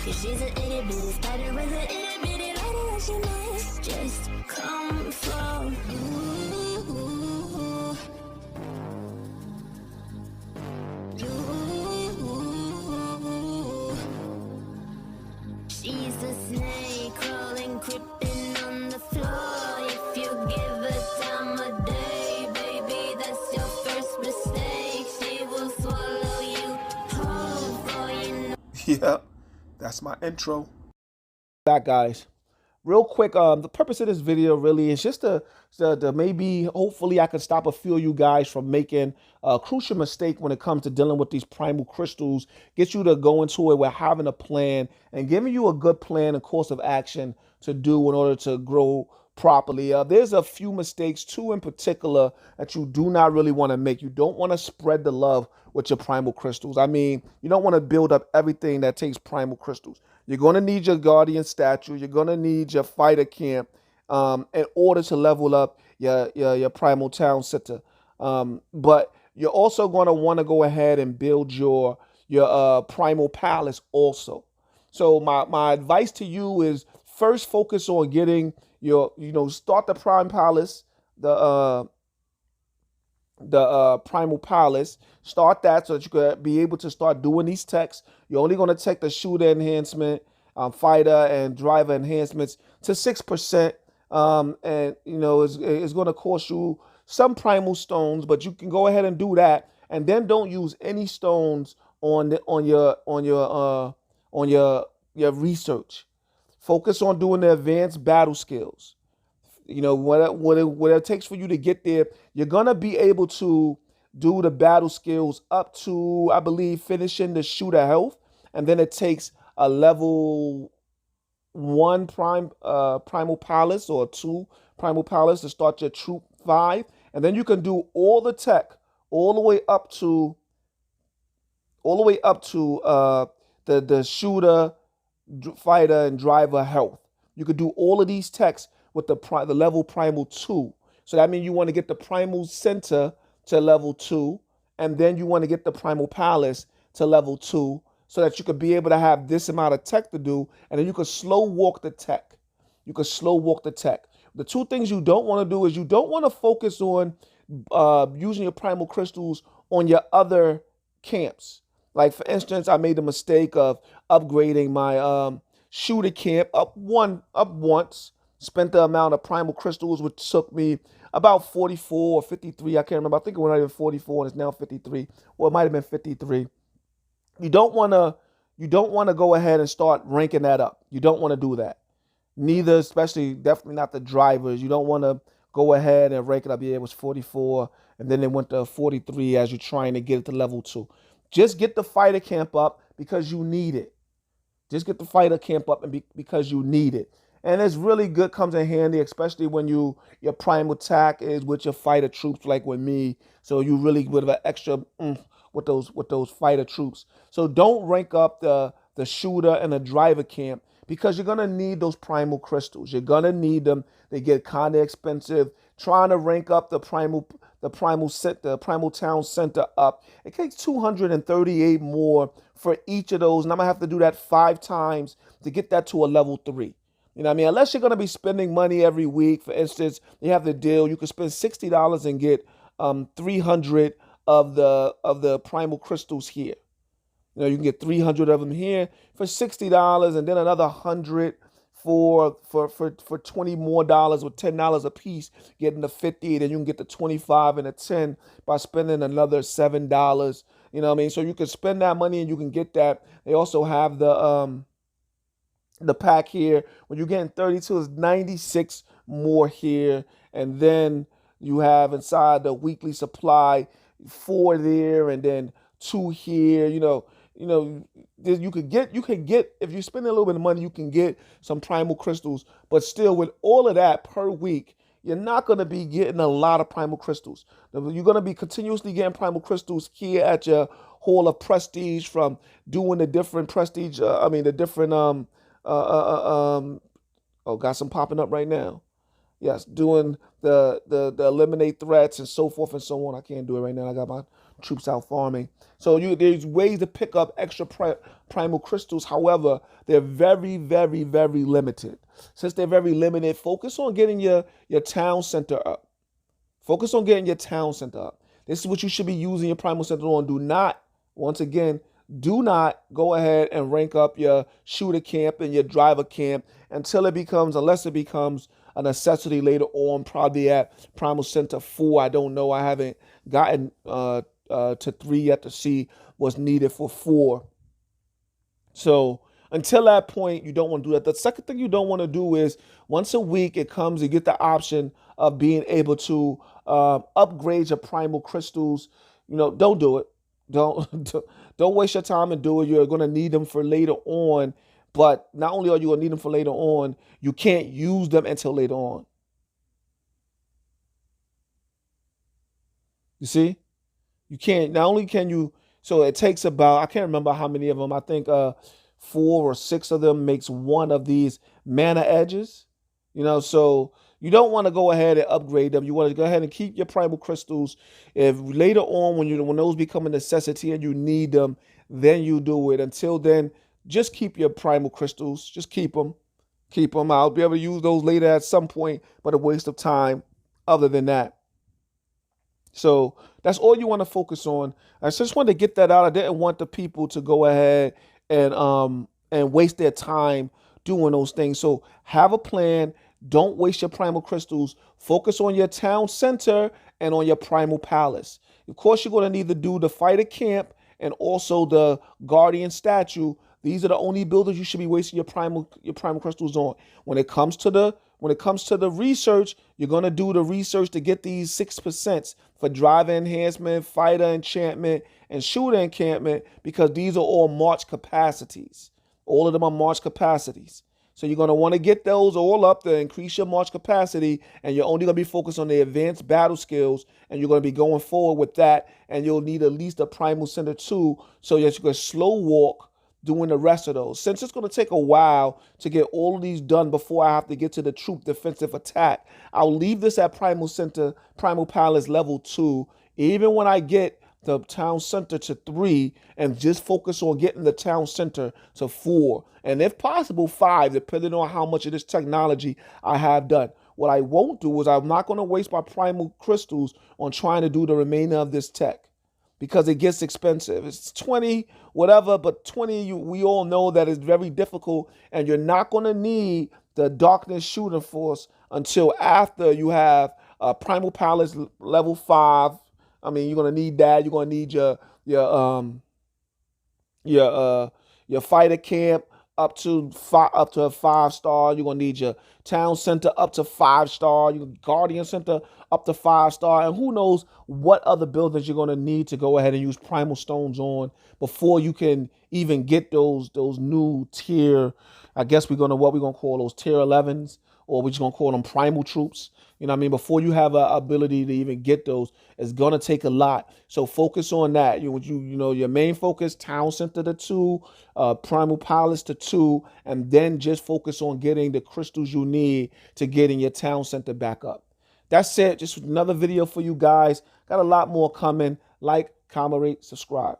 Cause she's an itty bitty spider with an itty bitty lighter that she might just come from. She's a snake crawling, creeping on the floor. If you give her time of day, baby, that's your first mistake. She will swallow you whole for you know. Yeah, that's my intro. Back, guys. Real quick, the purpose of this video really is just to maybe, hopefully, I can stop a few of you guys from making a crucial mistake when it comes to dealing with these primal crystals. Get you to go into it with having a plan and giving you a good plan and course of action to do in order to grow properly. There's a few mistakes, two in particular, that you do not really want to make. You don't want to spread the love with your primal crystals. I mean, you don't want to build up everything that takes primal crystals. You're going to need your guardian statue. You're going to need your fighter camp in order to level up your primal town center. But you're also going to want to go ahead and build your primal palace also. So my advice to you is first focus on getting start the prime palace, the primal palace. Start that so that you could be able to start doing these techs. You're only going to take the shooter enhancement, fighter and driver enhancements to 6%. And it's going to cost you some primal stones, but you can go ahead and do that, and then don't use any stones on your research. Focus on doing the advanced battle skills. What it takes for you to get there, you're gonna be able to do the battle skills up to, I believe, finishing the shooter health, and then it takes a level 1 primal palace or 2 primal palace to start your troop 5, and then you can do all the tech all the way up to the shooter, fighter, and driver health. You could do all of these techs with the level primal 2. So that means you want to get the primal center to level 2, and then you want to get the primal palace to level 2, so that you could be able to have this amount of tech to do, and then you could slow walk the tech. The two things you don't want to do is you don't want to focus on using your primal crystals on your other camps. Like, for instance, I made the mistake of upgrading my shooter camp up once, spent the amount of primal crystals, which took me about 44 or 53. I can't remember. I think it went even 44 and it's now 53. Or it might have been 53. You don't want to go ahead and start ranking that up. You don't want to do that. Neither, especially, definitely not the drivers. You don't want to go ahead and rank it up. Yeah, it was 44, and then it went to 43 as you're trying to get it to level 2. Just get the fighter camp up because you need it. Because you need it. And it's really good, comes in handy, especially when your primal attack is with your fighter troops, like with me. So you really would have an extra with those fighter troops. So don't rank up the shooter and the driver camp, because you're gonna need those primal crystals. You're gonna need them. They get kind of expensive. Trying to rank up the primal town center up, it takes 238 more for each of those, and I'm gonna have to do that 5 times to get that to a level 3. You know what I mean? Unless you're gonna be spending money every week. For instance, you have the deal. You can spend $60 and get 300 of the primal crystals here. You can get 300 of them here for $60, and then another 100 for $20 more, with $10 a piece, getting the 50. Then you can get the 25 and the 10 by spending another $7. You know what I mean? So you can spend that money and you can get that. They also have the pack here. When you're getting 32, it's 96 more here, and then you have inside the weekly supply 4 there, and then 2 here. You could get if you spend a little bit of money, you can get some primal crystals. But still, with all of that per week, you're not going to be getting a lot of primal crystals. You're going to be continuously getting primal crystals here at your Hall of Prestige from doing the different prestige. Got some popping up right now. Yes, doing the eliminate threats and so forth and so on. I can't do it right now. I got my troops out farming. So there's ways to pick up extra primal crystals. However, they're very, very, very limited. Since they're very limited, focus on getting your town center up. Focus on getting your town center up. This is what you should be using your primal center on. Do not, once again, do not go ahead and rank up your shooter camp and your driver camp unless it becomes a necessity later on, probably at primal center 4. I don't know. I haven't gotten to 3 yet to see what's needed for 4. So until that point, you don't want to do that. The second thing you don't want to do is once a week it comes, you get the option of being able to upgrade your primal crystals. Don't do it. Don't waste your time and do it. You're going to need them for later on. But not only are you going to need them for later on, you can't use them until later on. You see? You can't, not only can you, so it takes about, I can't remember how many of them, I think 4 or 6 of them makes one of these mana edges. So you don't want to go ahead and upgrade them. You want to go ahead and keep your primal crystals. If later on, when those become a necessity and you need them, then you do it. Until then, just keep your primal crystals. Just keep them. Keep them. I'll be able to use those later at some point, but a waste of time other than that. So that's all you want to focus on. I just wanted to get that out. I didn't want the people to go ahead and waste their time doing those things. So have a plan. Don't waste your primal crystals. Focus on your town center and on your primal palace. Of course, you're going to need to do the fighter camp and also the guardian statue. These are the only buildings you should be wasting your primal crystals on. When it comes to the research, you're going to do the research to get these 6% for driver enhancement, fighter enchantment, and shooter encampment, because these are all March capacities. All of them are March capacities. So you're going to want to get those all up to increase your March capacity, and you're only going to be focused on the advanced battle skills, and you're going to be going forward with that, and you'll need at least a Primal Center 2 so that you can slow walk doing the rest of those. Since it's going to take a while to get all of these done before I have to get to the troop defensive attack, I'll leave this at Primal Center, Primal Palace level 2, even when I get the town center to 3, and just focus on getting the town center to 4, and if possible 5, depending on how much of this technology I have done. What I won't do is I'm not going to waste my primal crystals on trying to do the remainder of this tech, because it gets expensive. It's 20, whatever, but 20, we all know that it's very difficult, and you're not going to need the darkness shooting force until after you have Primal Palace level 5. I mean, you're going to need that. You're going to need your fighter camp up to a 5-star. You're going to need your town center up to 5-star. Your guardian center up to 5-star. And who knows what other buildings you're going to need to go ahead and use primal stones on before you can even get those new tier. I guess what we're going to call those tier 11s, or we're just going to call them primal troops. You know what I mean? Before you have an ability to even get those, it's going to take a lot. So focus on that. Your main focus, town center to 2, primal palace to 2, and then just focus on getting the crystals you need to getting your town center back up. That's it. Just another video for you guys. Got a lot more coming. Like, comment, rate, subscribe.